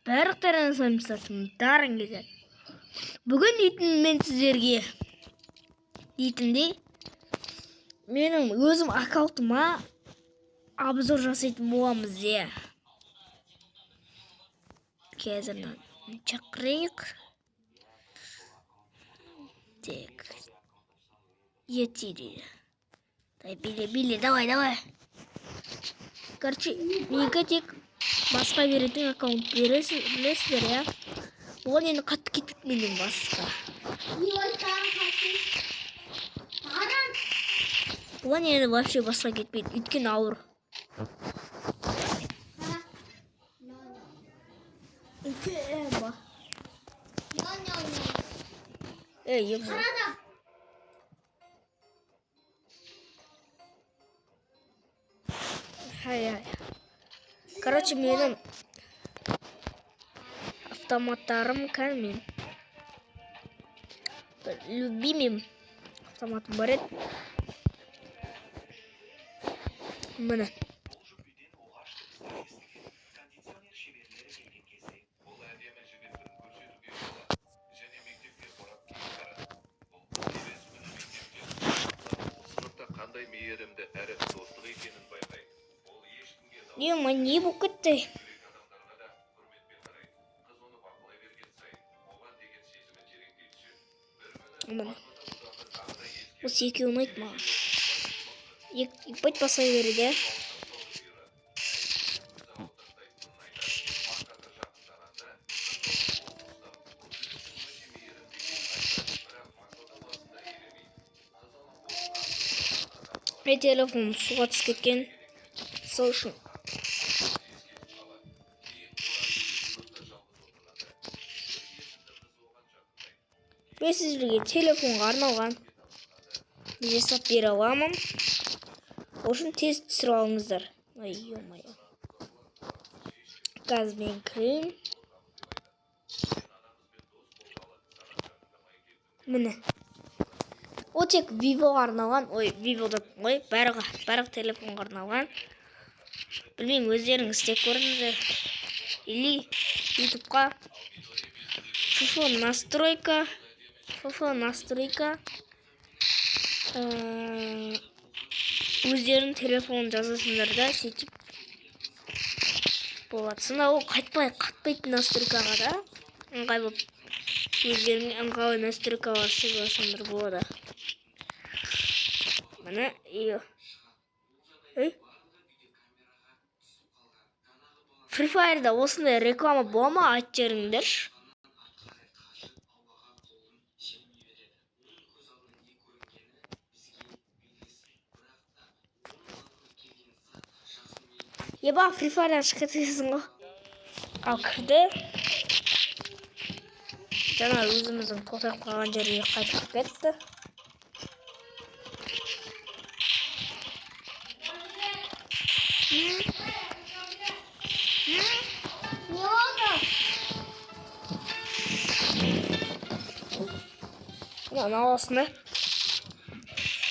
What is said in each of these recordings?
барлықтарыңа саламатсыздар келеді. Бүгін мен сіздерге менің өзім аккаунтыма обзор жасайтын боламыз. Қазір шақырайық. Так. Етири. Били, давай. Короче, менікі тек басқа беретін аккаунт білесіздер, я? Оған енді қатты кетіп менен басқа. Оған енді вообще басқа кетпейді, өйткені ауыр. Короче, менің автоматтарым кәмен. Любимым автоматым бар еді. Міне. Қандай мейірімді әрі достық екенін байқайды. Ол ешкімге Не болып кетті? Қыз оны бақылай берген сайын, оған деген сезімі тереңдей түседі. Осы екеуі ұнайды маған. Иппать басай береді. Мен телефоным суға түсіп кеткен. Сол үшін. Мен сіздерге телефонға арналған жасап бере аламын. Ол үшін тез түсіріп алыңыздар. Ой, ё-моё. Қазір мен кірейін. Міне. Ол тек Vivoға арналған. Ой, Vivo деп қой. Барлық телефонға арналған. Білмеймін, өздеріңіз істеп көріңіздер. Или YouTube'қа FFo настройка өздерінің телефонын жазасыңдар да, сөйтіп болады. Сонда ол қатпайтын настройкаға да ыңғай болып, өздерінің ыңғайлы настройкалар жазасыңдар болады. Міне, Free Fire'да осындай реклама бола ма, айтып жіберіңдерші. Еба, Free Fire'дан шығып кетесің ғой. Ал кірді. Жаңа өзіміздің тоқтап қалған жерге қайтып кетті. Не oldu? Lan ağasını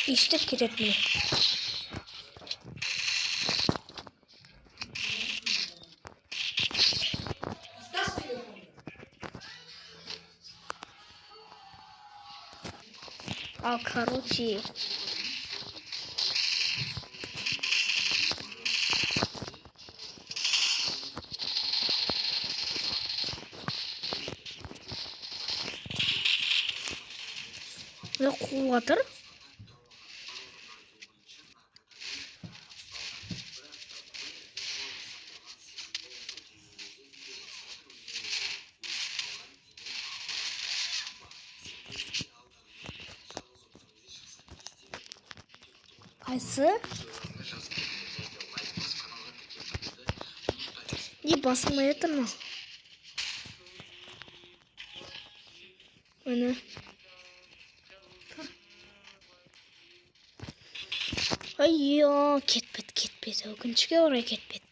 işte kiretmiyor. Al короче. Ne kuvatır? Kaysı? Ne basmaya tırma? Ana. Ayyo, ketpet. Өкінішке орай кетпет.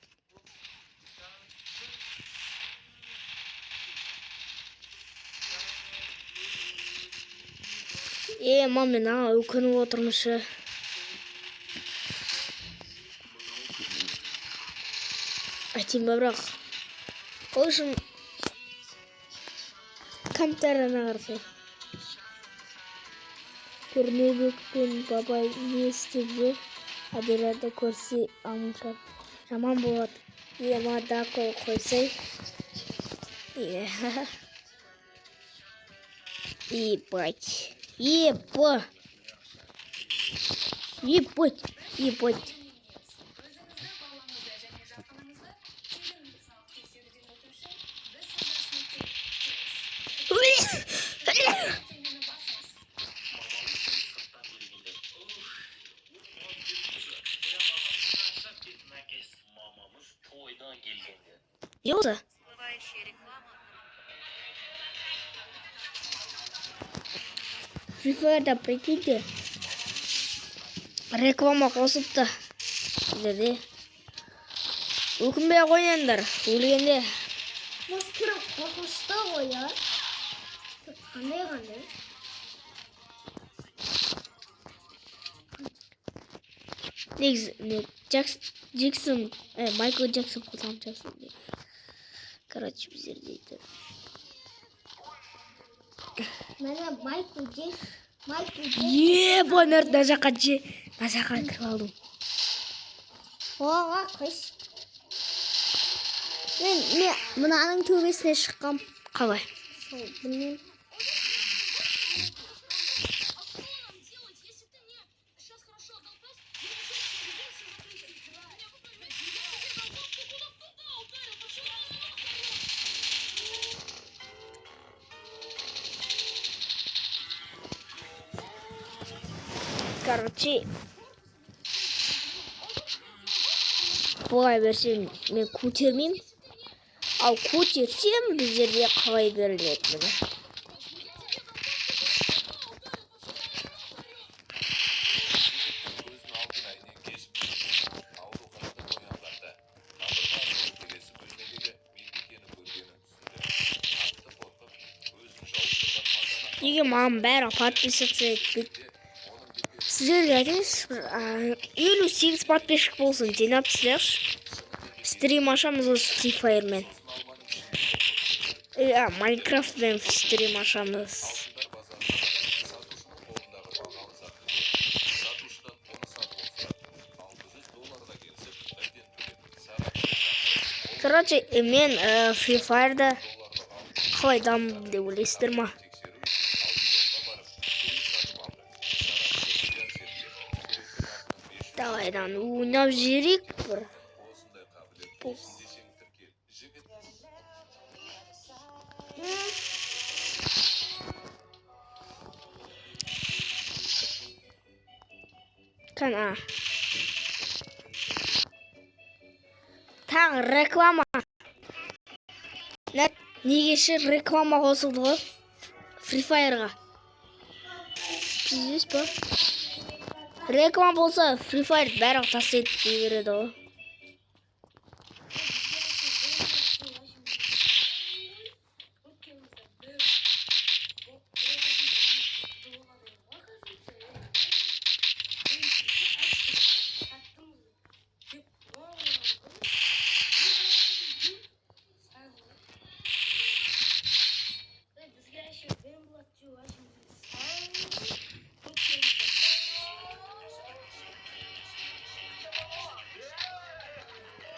Мамин, өкініп отырмышы. Айтайын ба бірақ. Ол үшін Камераны қарасай. Көрнебек пен бабай не істеп жүр? Адиларды көрсе аманшап жаман болады. Ема қойсай. Ебать. Не oldu? Free Fire'da прикиньте. Реклама қосыпты. Сіздерде. Өкінбей қойыңдар. Өлгенде. Мастер қорқынышты ғой, я. Қандай. Негізі Джексон, Майкл Джексон құлам Джексон. Короче, біздер дейді. Мәне Майкл Джексон. Ебанар, на жаққа кіріп алдым. Оға қыш. Мен мынаның төбесіне шыққам. Қалай? Білмеймін. Короче, бұлай берсем мен көтермеймін. Ал көтерсем біздерде қалай беріледі міне. Неге маған бәрі подписаться етпейді? Сіздерге айтыңыз, 58 подписчик болсын, жинап сіздерші. Стрим ашамыз осы Free Fire'мен. Майнкрафтмен стрим ашамыз. Короче, мен Free Fire'да қалай дамып деп ойлайсыздар ма? Давайдан ойнап жіберейік бір. Қана. Тағы реклама. Негеші реклама қосылды ғой Free Fire'ға. Пиздес па? Реклама болса Free Fire бәрі тастайды дей береді ғой.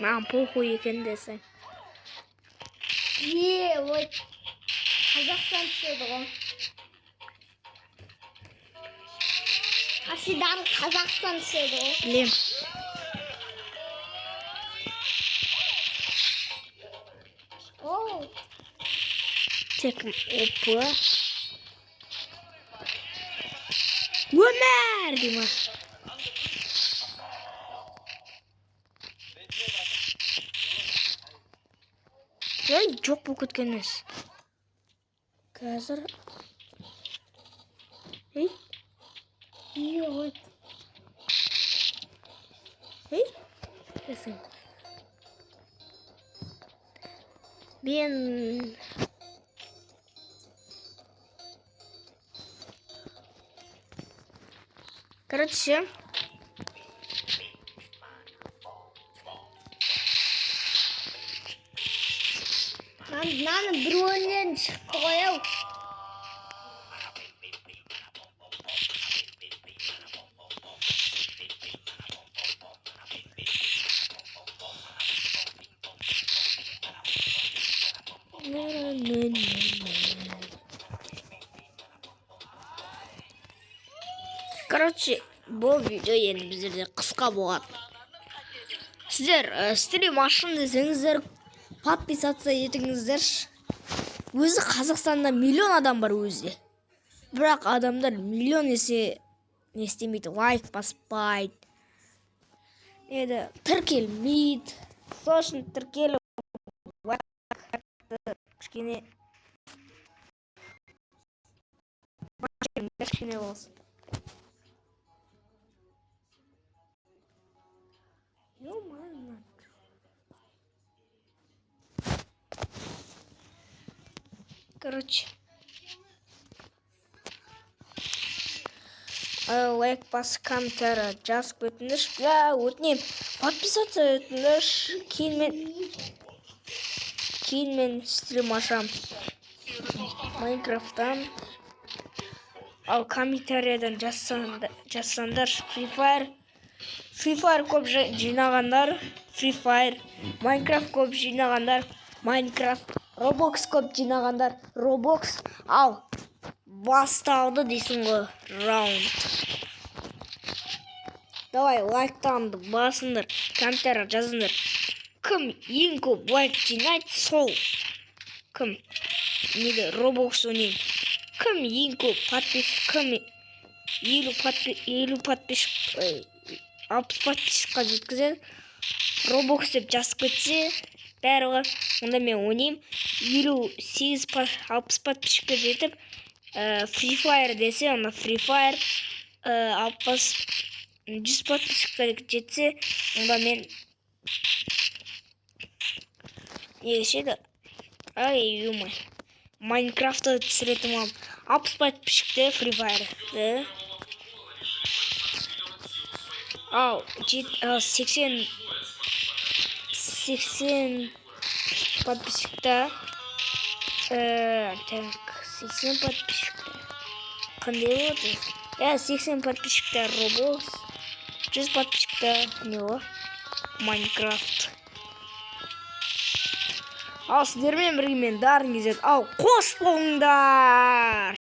Маған похуй екен десең. Ой. Қазақстан түседі ғой. Асидан Қазақстан түседі ғой. Білем. Тек опы. Өмір дейма. Жоқ бұл көткен емес. Қазір. Ой. Есің. Мен... Короче. Мынаны бір өнерін шықты ғой ау. Короче, бұл видео енді біздерде қысқа болады. Сіздер стрим ашын десеңіздер, подписаться етіңіздерші. Өзі Қазақстанда миллион адам бар өзі. Бірақ адамдар миллион есе не істемейді, лайк баспайды. Еді тіркелмейді. Сол үшін тіркеліп кішкене болсын. Короче, лайк бас, комментарий жазып өтіңдерші. Өтінем, подписаться етіңдерші. Кейін мен стрим ашам Майнкрафттан. Ал комментарийдан жазсаңдар Free Fire көп жинағандар Free Fire, Minecraft көп жинағандар Minecraft, Roblox көп жинағандар Roblox. Ал басталды дейсің ғой раунд. Давай лайктанды басыңдар, комментарий жазыңдар. Кім ең көп лайк жинайды сол. Кім неге Roblox ойнайды. Кім ең көп подписчик, кім 50 подписчикқа жеткізеді. Roblox деп жазып кетсе, бәрі онда мен ойнайым. 58-60 подписчикқа жетіп, Free Fire десе, онда Free Fire 100 подписчикқа жетсе, онда мен ешеді. Майнкрафтты түсіретім алып. 60 подписчикте Free Fire. Ал 80 подписчикта 80 подписчикта қандай болады? 80 подписчикта Roblox, 100 подписчикта не Майнкрафт. Ал сіздермен бірге мен дарын кезеді. Ал қош болыңдар!